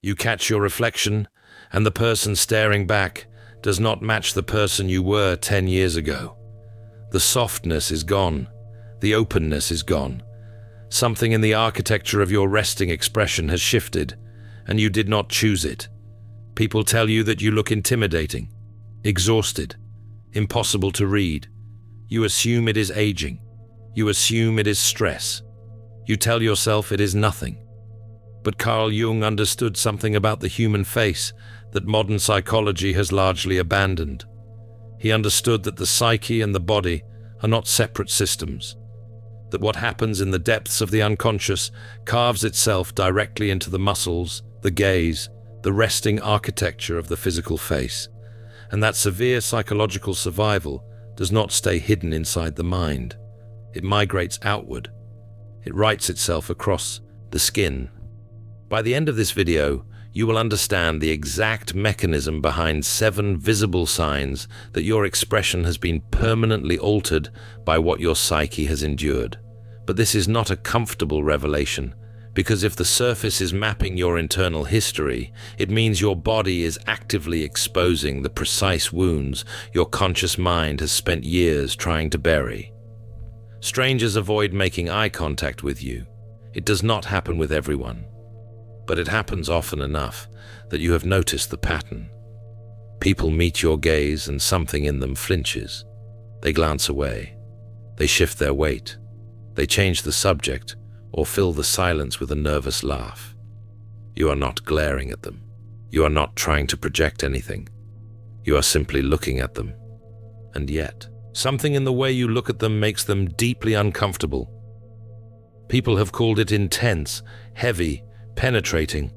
You catch your reflection, and the person staring back does not match the person you were 10 years ago. The softness is gone. The openness is gone. Something in the architecture of your resting expression has shifted, and you did not choose it. People tell you that you look intimidating, exhausted, impossible to read. You assume it is aging. You assume it is stress. You tell yourself it is nothing. But Carl Jung understood something about the human face that modern psychology has largely abandoned. He understood that the psyche and the body are not separate systems, that what happens in the depths of the unconscious carves itself directly into the muscles, the gaze, the resting architecture of the physical face, and that severe psychological survival does not stay hidden inside the mind. It migrates outward. It writes itself across the skin. By the end of this video, you will understand the exact mechanism behind 7 visible signs that your expression has been permanently altered by what your psyche has endured. But this is not a comfortable revelation, because if the surface is mapping your internal history, it means your body is actively exposing the precise wounds your conscious mind has spent years trying to bury. Strangers avoid making eye contact with you. It does not happen with everyone. But it happens often enough that you have noticed the pattern. People meet your gaze and something in them flinches. They glance away. They shift their weight. They change the subject or fill the silence with a nervous laugh. You are not glaring at them. You are not trying to project anything. You are simply looking at them. And yet, something in the way you look at them makes them deeply uncomfortable. People have called it intense, heavy, penetrating.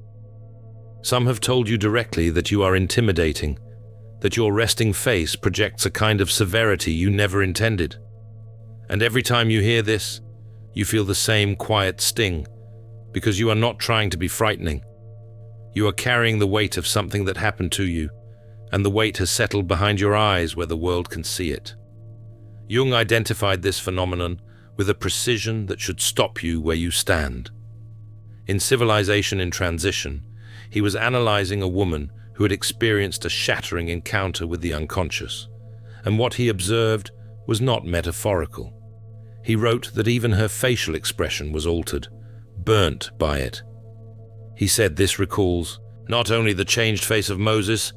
Some have told you directly that you are intimidating, that your resting face projects a kind of severity you never intended. And every time you hear this, you feel the same quiet sting, because you are not trying to be frightening. You are carrying the weight of something that happened to you, and the weight has settled behind your eyes where the world can see it. Jung identified this phenomenon with a precision that should stop you where you stand. In Civilization in Transition, he was analyzing a woman who had experienced a shattering encounter with the unconscious, and what he observed was not metaphorical. He wrote that even her facial expression was altered, burnt by it. He said this recalls not only the changed face of Moses,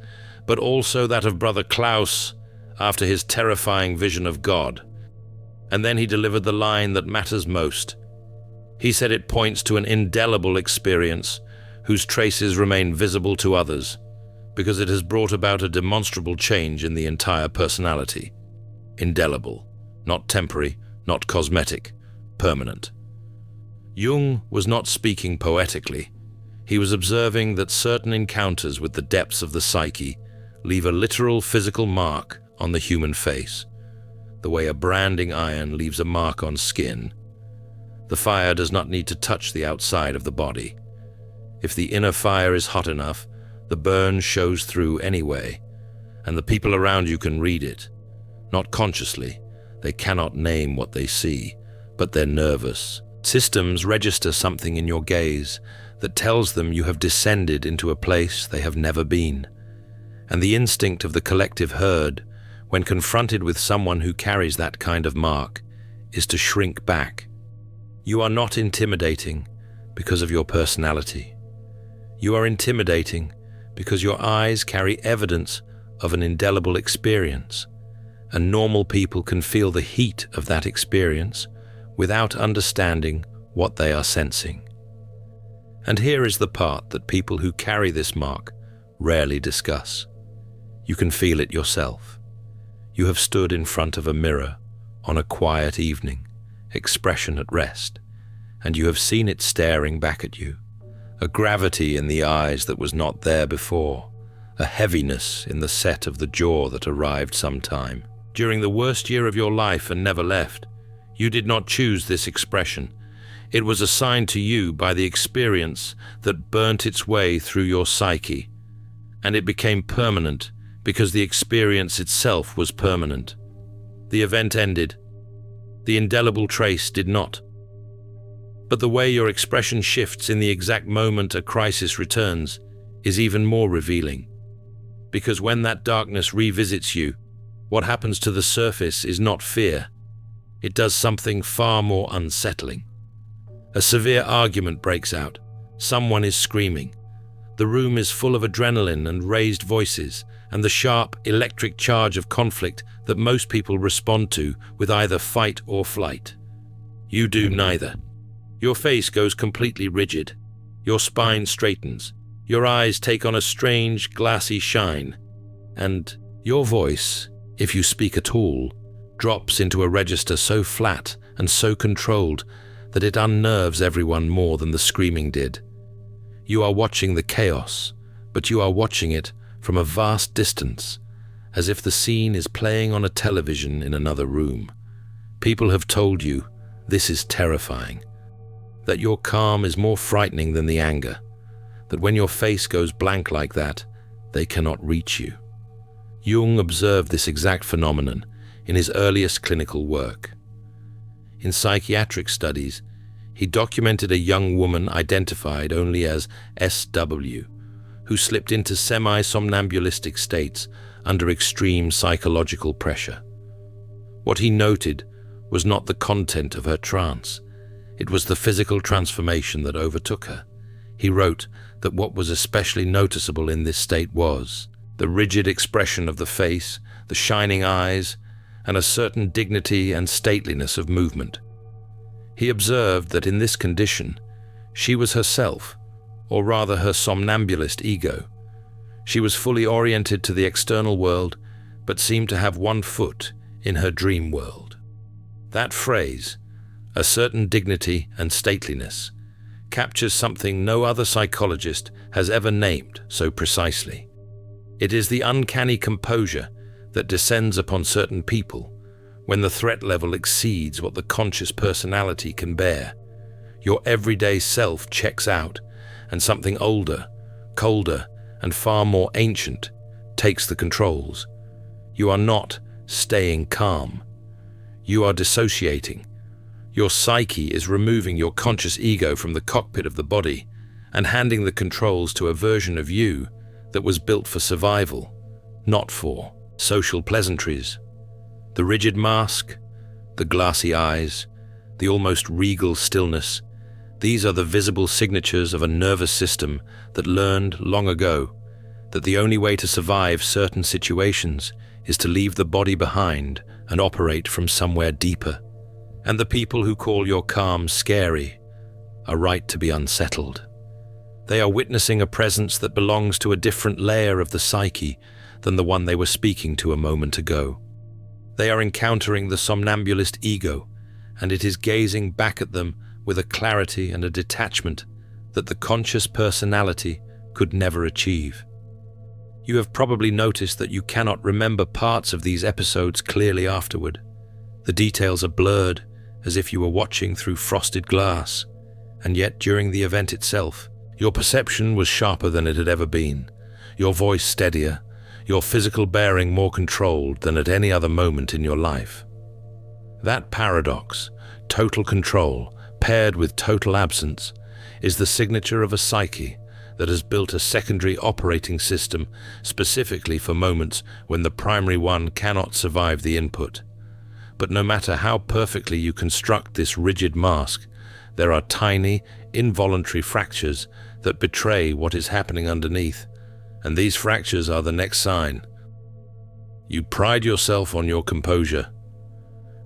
but also that of Brother Klaus after his terrifying vision of God. And then he delivered the line that matters most. He said it points to an indelible experience whose traces remain visible to others because it has brought about a demonstrable change in the entire personality. Indelible, not temporary, not cosmetic, permanent. Jung was not speaking poetically. He was observing that certain encounters with the depths of the psyche leave a literal physical mark on the human face, the way a branding iron leaves a mark on skin. The fire does not need to touch the outside of the body. If the inner fire is hot enough, the burn shows through anyway, and the people around you can read it. Not consciously, they cannot name what they see, but their nervous systems register something in your gaze that tells them you have descended into a place they have never been. And the instinct of the collective herd, when confronted with someone who carries that kind of mark, is to shrink back. You are not intimidating because of your personality. You are intimidating because your eyes carry evidence of an indelible experience, and normal people can feel the heat of that experience without understanding what they are sensing. And here is the part that people who carry this mark rarely discuss. You can feel it yourself. You have stood in front of a mirror on a quiet evening, expression at rest, and you have seen it staring back at you, a gravity in the eyes that was not there before, a heaviness in the set of the jaw that arrived sometime. During the worst year of your life and never left, you did not choose this expression. It was assigned to you by the experience that burnt its way through your psyche, and it became permanent because the experience itself was permanent. The event ended. The indelible trace did not. But the way your expression shifts in the exact moment a crisis returns is even more revealing. Because when that darkness revisits you, what happens to the surface is not fear. It does something far more unsettling. A severe argument breaks out. Someone is screaming. The room is full of adrenaline and raised voices, and the sharp, electric charge of conflict that most people respond to with either fight or flight. You do neither. Your face goes completely rigid. Your spine straightens. Your eyes take on a strange, glassy shine. And your voice, if you speak at all, drops into a register so flat and so controlled that it unnerves everyone more than the screaming did. You are watching the chaos, but you are watching it from a vast distance, as if the scene is playing on a television in another room. People have told you this is terrifying, that your calm is more frightening than the anger, that when your face goes blank like that, they cannot reach you. Jung observed this exact phenomenon in his earliest clinical work. In Psychiatric Studies, he documented a young woman identified only as SW, who slipped into semi-somnambulistic states under extreme psychological pressure. What he noted was not the content of her trance, it was the physical transformation that overtook her. He wrote that what was especially noticeable in this state was the rigid expression of the face, the shining eyes, and a certain dignity and stateliness of movement. He observed that in this condition, she was herself, or rather her somnambulist ego. She was fully oriented to the external world, but seemed to have one foot in her dream world. That phrase, a certain dignity and stateliness, captures something no other psychologist has ever named so precisely. It is the uncanny composure that descends upon certain people when the threat level exceeds what the conscious personality can bear. Your everyday self checks out, and something older, colder, and far more ancient takes the controls. You are not staying calm. You are dissociating. Your psyche is removing your conscious ego from the cockpit of the body and handing the controls to a version of you that was built for survival, not for social pleasantries. The rigid mask, the glassy eyes, the almost regal stillness, these are the visible signatures of a nervous system that learned long ago that the only way to survive certain situations is to leave the body behind and operate from somewhere deeper. And the people who call your calm scary are right to be unsettled. They are witnessing a presence that belongs to a different layer of the psyche than the one they were speaking to a moment ago. They are encountering the somnambulist ego, and it is gazing back at them with a clarity and a detachment that the conscious personality could never achieve. You have probably noticed that you cannot remember parts of these episodes clearly afterward. The details are blurred, as if you were watching through frosted glass, and yet during the event itself, your perception was sharper than it had ever been, your voice steadier, your physical bearing more controlled than at any other moment in your life. That paradox, total control, paired with total absence, is the signature of a psyche that has built a secondary operating system specifically for moments when the primary one cannot survive the input. But no matter how perfectly you construct this rigid mask, there are tiny, involuntary fractures that betray what is happening underneath, and these fractures are the next sign. You pride yourself on your composure.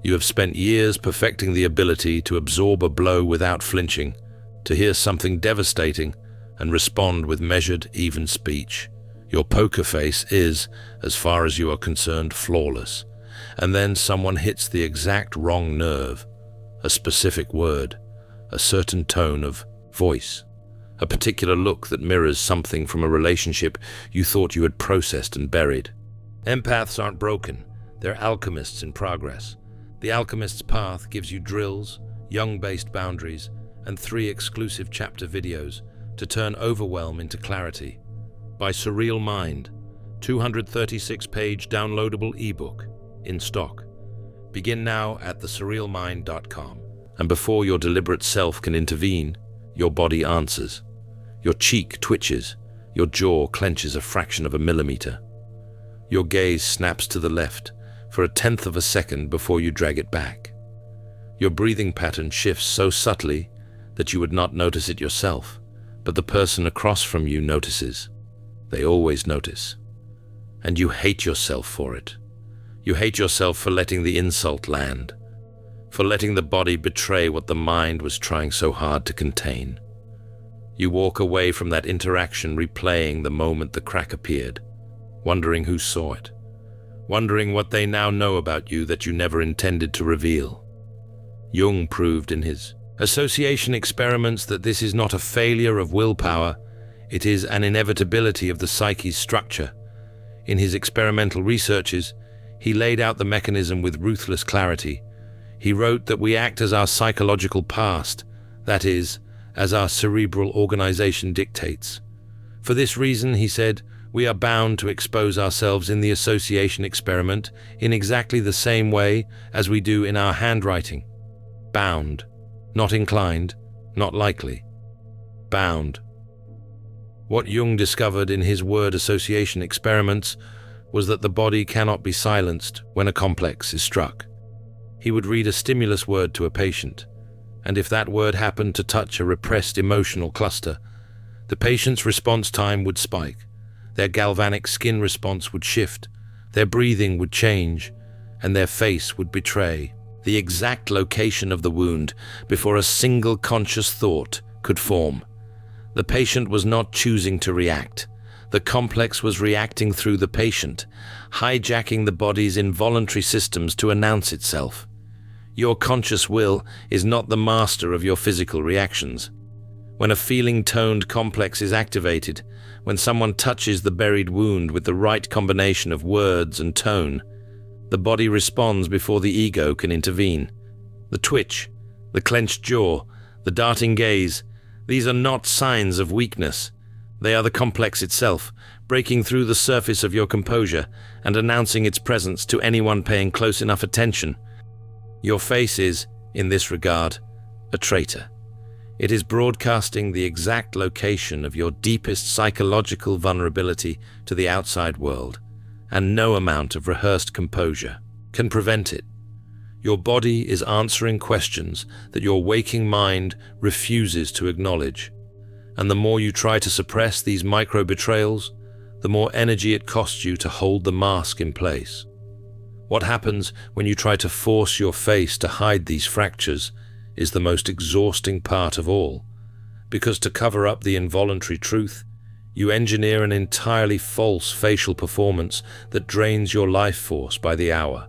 You have spent years perfecting the ability to absorb a blow without flinching, to hear something devastating and respond with measured, even speech. Your poker face is, as far as you are concerned, flawless. And then someone hits the exact wrong nerve, a specific word, a certain tone of voice, a particular look that mirrors something from a relationship you thought you had processed and buried. Empaths aren't broken, they're alchemists in progress. The Alchemist's Path gives you drills, Jung-based boundaries, and 3 exclusive chapter videos to turn overwhelm into clarity. By Surreal Mind, 236-page downloadable ebook, in stock. Begin now at thesurrealmind.com. And before your deliberate self can intervene, your body answers. Your cheek twitches, Your jaw clenches a fraction of a millimeter. Your gaze snaps to the left for a tenth of a second before you drag it back. Your breathing pattern shifts so subtly that you would not notice it yourself, but the person across from you notices. They always notice. And you hate yourself for it. You hate yourself for letting the insult land, for letting the body betray what the mind was trying so hard to contain. You walk away from that interaction replaying the moment the crack appeared, wondering who saw it, wondering what they now know about you that you never intended to reveal. Jung proved in his association experiments that this is not a failure of willpower, it is an inevitability of the psyche's structure. In his experimental researches, he laid out the mechanism with ruthless clarity. He wrote that we act as our psychological past, that is, as our cerebral organization dictates. For this reason, he said, we are bound to expose ourselves in the association experiment in exactly the same way as we do in our handwriting. Bound, not inclined, not likely. Bound. What Jung discovered in his word association experiments was that the body cannot be silenced when a complex is struck. He would read a stimulus word to a patient, and if that word happened to touch a repressed emotional cluster, the patient's response time would spike, their galvanic skin response would shift, their breathing would change, and their face would betray the exact location of the wound before a single conscious thought could form. The patient was not choosing to react. The complex was reacting through the patient, hijacking the body's involuntary systems to announce itself. Your conscious will is not the master of your physical reactions. When a feeling-toned complex is activated, when someone touches the buried wound with the right combination of words and tone, the body responds before the ego can intervene. The twitch, the clenched jaw, the darting gaze, these are not signs of weakness. They are the complex itself, breaking through the surface of your composure and announcing its presence to anyone paying close enough attention. Your face is, in this regard, a traitor. It is broadcasting the exact location of your deepest psychological vulnerability to the outside world, and no amount of rehearsed composure can prevent it. Your body is answering questions that your waking mind refuses to acknowledge, and the more you try to suppress these micro-betrayals, the more energy it costs you to hold the mask in place. What happens when you try to force your face to hide these fractures is the most exhausting part of all, because to cover up the involuntary truth, you engineer an entirely false facial performance that drains your life force by the hour.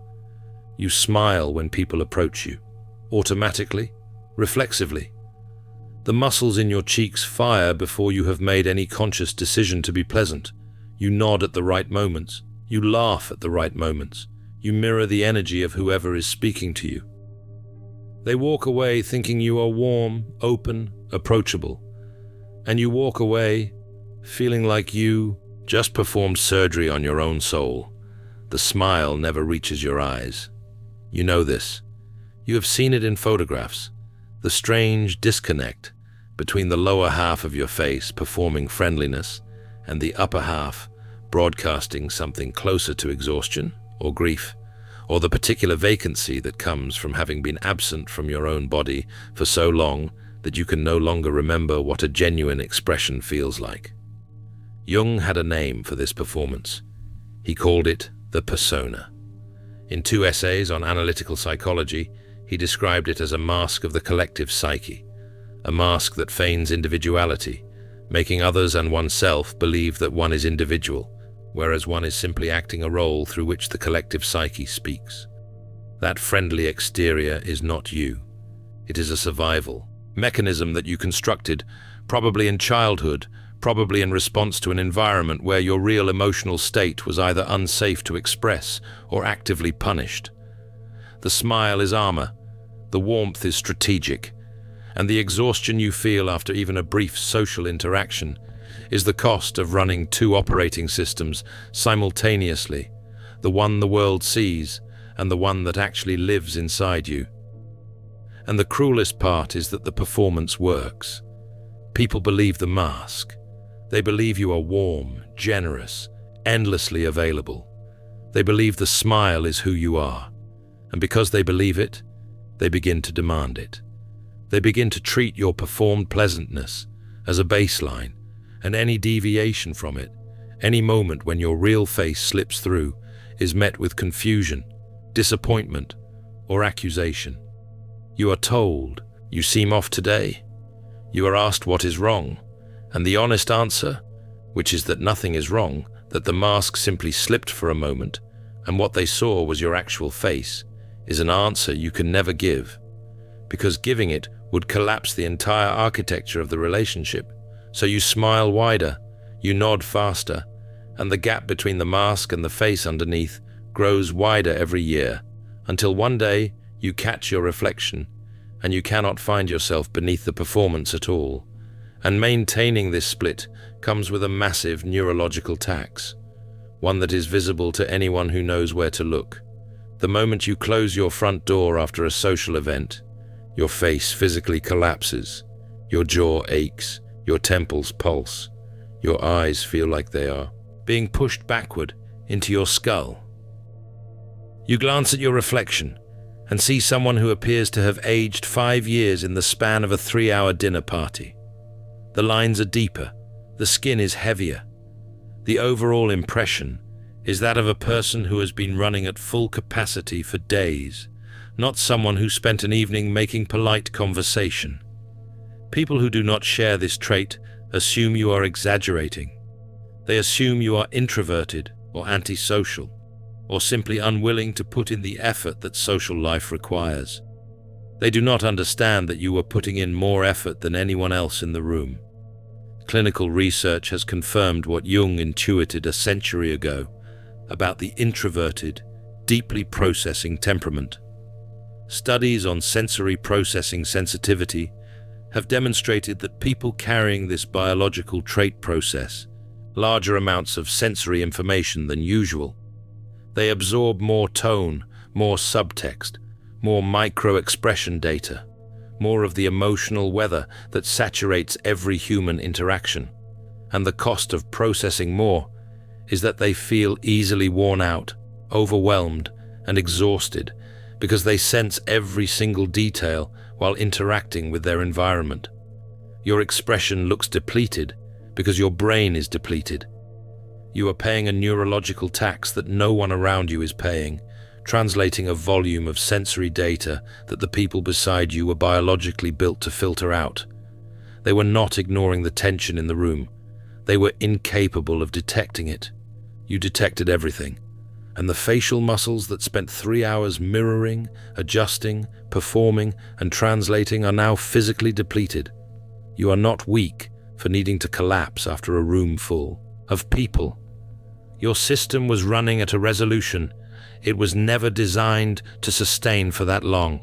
You smile when people approach you, automatically, reflexively. The muscles in your cheeks fire before you have made any conscious decision to be pleasant. You nod at the right moments. You laugh at the right moments. You mirror the energy of whoever is speaking to you. They walk away thinking you are warm, open, approachable. And you walk away feeling like you just performed surgery on your own soul. The smile never reaches your eyes. You know this. You have seen it in photographs. The strange disconnect between the lower half of your face performing friendliness and the upper half broadcasting something closer to exhaustion or grief, or the particular vacancy that comes from having been absent from your own body for so long that you can no longer remember what a genuine expression feels like. Jung had a name for this performance. He called it the persona. In 2 essays on analytical psychology, he described it as a mask of the collective psyche, a mask that feigns individuality, making others and oneself believe that one is individual, whereas one is simply acting a role through which the collective psyche speaks. That friendly exterior is not you. It is a survival mechanism that you constructed, probably in childhood, probably in response to an environment where your real emotional state was either unsafe to express or actively punished. The smile is armor, the warmth is strategic, and the exhaustion you feel after even a brief social interaction is the cost of running 2 operating systems simultaneously, the one the world sees and the one that actually lives inside you. And the cruelest part is that the performance works. People believe the mask. They believe you are warm, generous, endlessly available. They believe the smile is who you are. And because they believe it, they begin to demand it. They begin to treat your performed pleasantness as a baseline, and any deviation from it, any moment when your real face slips through, is met with confusion, disappointment, or accusation. You are told, "You seem off today." You are asked what is wrong, and the honest answer, which is that nothing is wrong, that the mask simply slipped for a moment, and what they saw was your actual face, is an answer you can never give, because giving it would collapse the entire architecture of the relationship. So you smile wider, you nod faster, and the gap between the mask and the face underneath grows wider every year, until one day you catch your reflection, and you cannot find yourself beneath the performance at all. And maintaining this split comes with a massive neurological tax, one that is visible to anyone who knows where to look. The moment you close your front door after a social event, your face physically collapses, your jaw aches, your temples pulse, your eyes feel like they are being pushed backward into your skull. You glance at your reflection and see someone who appears to have aged 5 years in the span of a 3-hour dinner party. The lines are deeper, the skin is heavier. The overall impression is that of a person who has been running at full capacity for days, not someone who spent an evening making polite conversation. People who do not share this trait assume you are exaggerating. They assume you are introverted or antisocial, or simply unwilling to put in the effort that social life requires. They do not understand that you are putting in more effort than anyone else in the room. Clinical research has confirmed what Jung intuited a century ago about the introverted, deeply processing temperament. Studies on sensory processing sensitivity have demonstrated that people carrying this biological trait process larger amounts of sensory information than usual. They absorb more tone, more subtext, more micro-expression data, more of the emotional weather that saturates every human interaction. And the cost of processing more is that they feel easily worn out, overwhelmed, and exhausted because they sense every single detail while interacting with their environment. Your expression looks depleted because your brain is depleted. You are paying a neurological tax that no one around you is paying, translating a volume of sensory data that the people beside you were biologically built to filter out. They were not ignoring the tension in the room. They were incapable of detecting it. You detected everything, and the facial muscles that spent 3 hours mirroring, adjusting, performing, and translating are now physically depleted. You are not weak for needing to collapse after a room full of people. Your system was running at a resolution it was never designed to sustain for that long.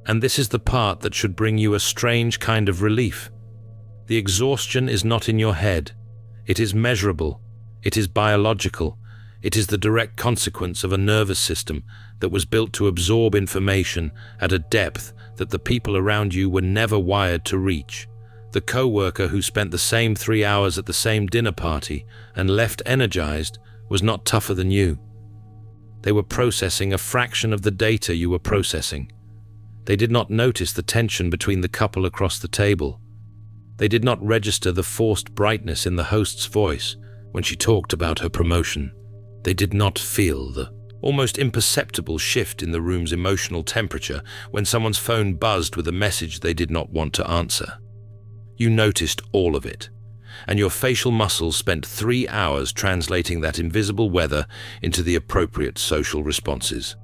And this is the part that should bring you a strange kind of relief. The exhaustion is not in your head. It is measurable. It is biological. It is the direct consequence of a nervous system that was built to absorb information at a depth that the people around you were never wired to reach. The co-worker who spent the same 3 hours at the same dinner party and left energized was not tougher than you. They were processing a fraction of the data you were processing. They did not notice the tension between the couple across the table. They did not register the forced brightness in the host's voice when she talked about her promotion. They did not feel the almost imperceptible shift in the room's emotional temperature when someone's phone buzzed with a message they did not want to answer. You noticed all of it, and your facial muscles spent 3 hours translating that invisible weather into the appropriate social responses.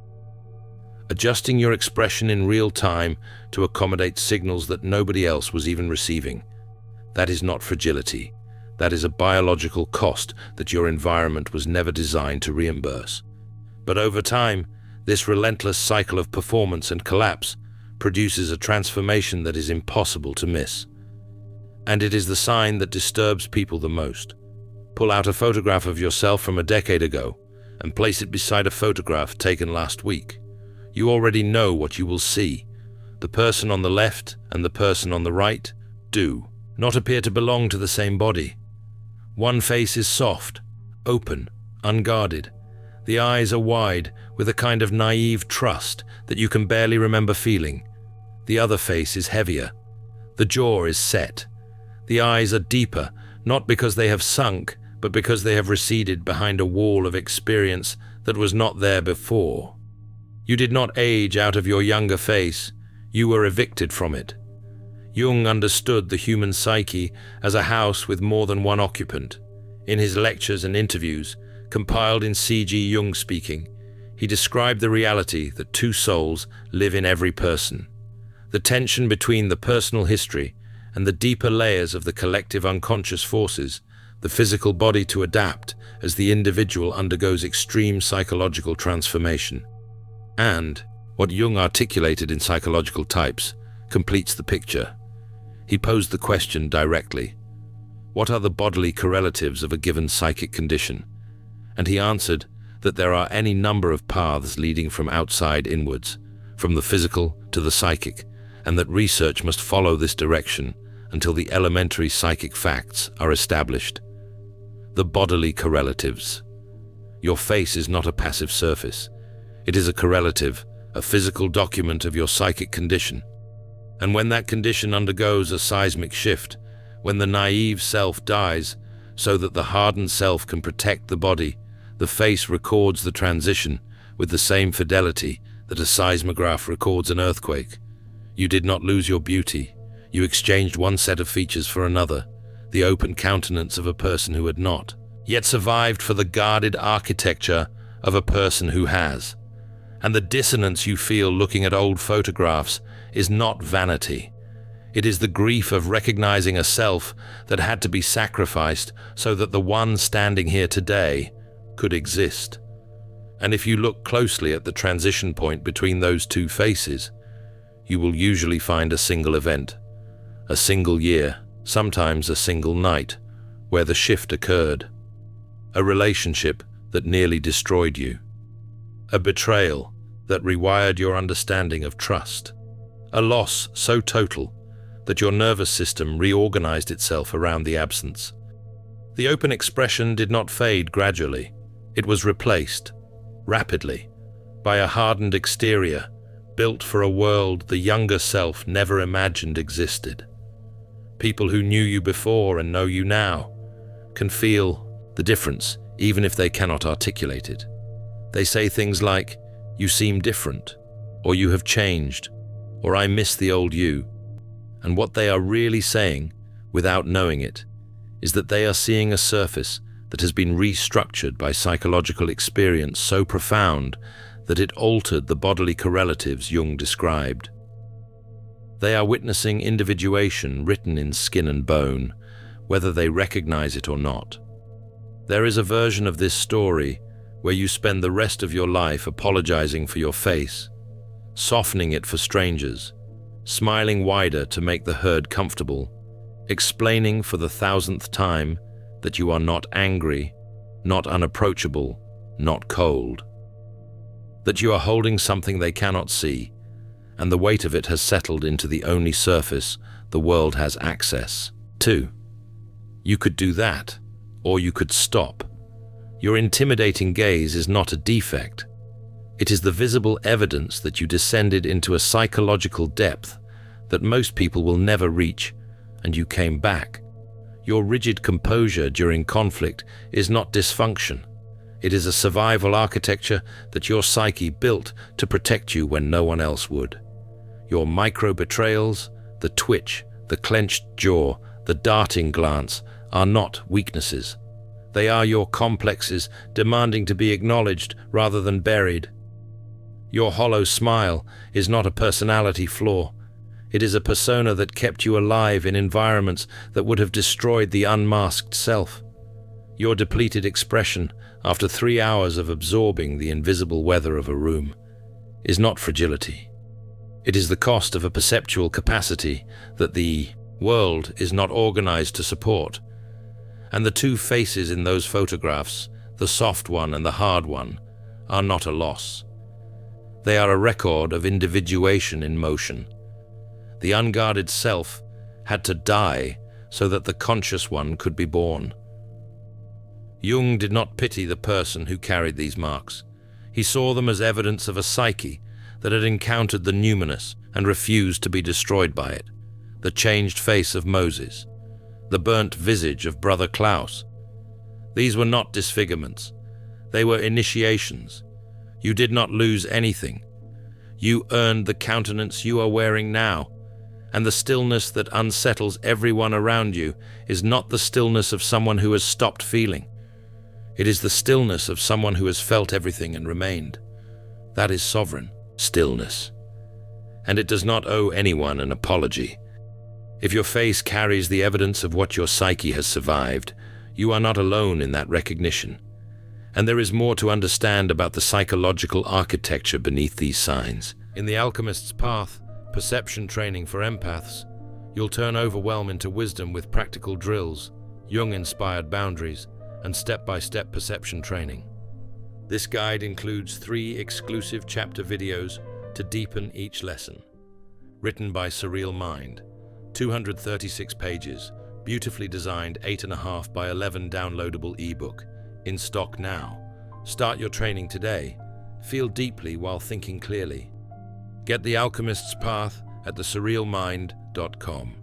Adjusting your expression in real time to accommodate signals that nobody else was even receiving. That is not fragility. That is a biological cost that your environment was never designed to reimburse. But over time, this relentless cycle of performance and collapse produces a transformation that is impossible to miss. And it is the sign that disturbs people the most. Pull out a photograph of yourself from a decade ago and place it beside a photograph taken last week. You already know what you will see. The person on the left and the person on the right do not appear to belong to the same body. One face is soft, open, unguarded. The eyes are wide, with a kind of naive trust that you can barely remember feeling. The other face is heavier. The jaw is set. The eyes are deeper, not because they have sunk, but because they have receded behind a wall of experience that was not there before. You did not age out of your younger face. You were evicted from it. Jung understood the human psyche as a house with more than one occupant. In his lectures and interviews, compiled in C.G. Jung Speaking, he described the reality that two souls live in every person. The tension between the personal history and the deeper layers of the collective unconscious forces the physical body to adapt as the individual undergoes extreme psychological transformation. And what Jung articulated in Psychological Types completes the picture. He posed the question directly: what are the bodily correlatives of a given psychic condition? And he answered that there are any number of paths leading from outside inwards, from the physical to the psychic, and that research must follow this direction until the elementary psychic facts are established. The bodily correlatives. Your face is not a passive surface. It is a correlative, a physical document of your psychic condition. And when that condition undergoes a seismic shift, when the naive self dies so that the hardened self can protect the body, the face records the transition with the same fidelity that a seismograph records an earthquake. You did not lose your beauty. You exchanged one set of features for another, the open countenance of a person who had not, yet survived for the guarded architecture of a person who has. And the dissonance you feel looking at old photographs is not vanity. It is the grief of recognizing a self that had to be sacrificed so that the one standing here today could exist. And if you look closely at the transition point between those two faces, you will usually find a single event, a single year, sometimes a single night, where the shift occurred. A relationship that nearly destroyed you. A betrayal that rewired your understanding of trust. A loss so total that your nervous system reorganized itself around the absence. The open expression did not fade gradually. It was replaced, rapidly, by a hardened exterior built for a world the younger self never imagined existed. People who knew you before and know you now can feel the difference even if they cannot articulate it. They say things like, "You seem different," or "You have changed," or "I miss the old you." And what they are really saying, without knowing it, is that they are seeing a surface that has been restructured by psychological experience so profound that it altered the bodily correlatives Jung described. They are witnessing individuation written in skin and bone, whether they recognize it or not. There is a version of this story where you spend the rest of your life apologizing for your face, softening it for strangers, smiling wider to make the herd comfortable, explaining for the 1,000th time that you are not angry, not unapproachable, not cold. That you are holding something they cannot see, and the weight of it has settled into the only surface the world has access to. You could do that, or you could stop. Your intimidating gaze is not a defect. It is the visible evidence that you descended into a psychological depth that most people will never reach, and you came back. Your rigid composure during conflict is not dysfunction. It is a survival architecture that your psyche built to protect you when no one else would. Your micro-betrayals, the twitch, the clenched jaw, the darting glance, are not weaknesses. They are your complexes demanding to be acknowledged rather than buried. Your hollow smile is not a personality flaw. It is a persona that kept you alive in environments that would have destroyed the unmasked self. Your depleted expression, after 3 hours of absorbing the invisible weather of a room, is not fragility. It is the cost of a perceptual capacity that the world is not organized to support. And the two faces in those photographs, the soft one and the hard one, are not a loss. They are a record of individuation in motion. The unguarded self had to die so that the conscious one could be born. Jung did not pity the person who carried these marks. He saw them as evidence of a psyche that had encountered the numinous and refused to be destroyed by it. The changed face of Moses, the burnt visage of Brother Klaus. These were not disfigurements. They were initiations. You did not lose anything. You earned the countenance you are wearing now, and the stillness that unsettles everyone around you is not the stillness of someone who has stopped feeling. It is the stillness of someone who has felt everything and remained. That is sovereign stillness. And it does not owe anyone an apology. If your face carries the evidence of what your psyche has survived, you are not alone in that recognition. And there is more to understand about the psychological architecture beneath these signs. In The Alchemist's Path, perception training for empaths, you'll turn overwhelm into wisdom with practical drills, Jung-inspired boundaries, and step-by-step perception training. This guide includes 3 exclusive chapter videos to deepen each lesson. Written by Surreal Mind, 236 pages, beautifully designed 8.5 by 11 downloadable ebook, in stock now. Start your training today. Feel deeply while thinking clearly. Get The Alchemist's Path at thesurrealmind.com.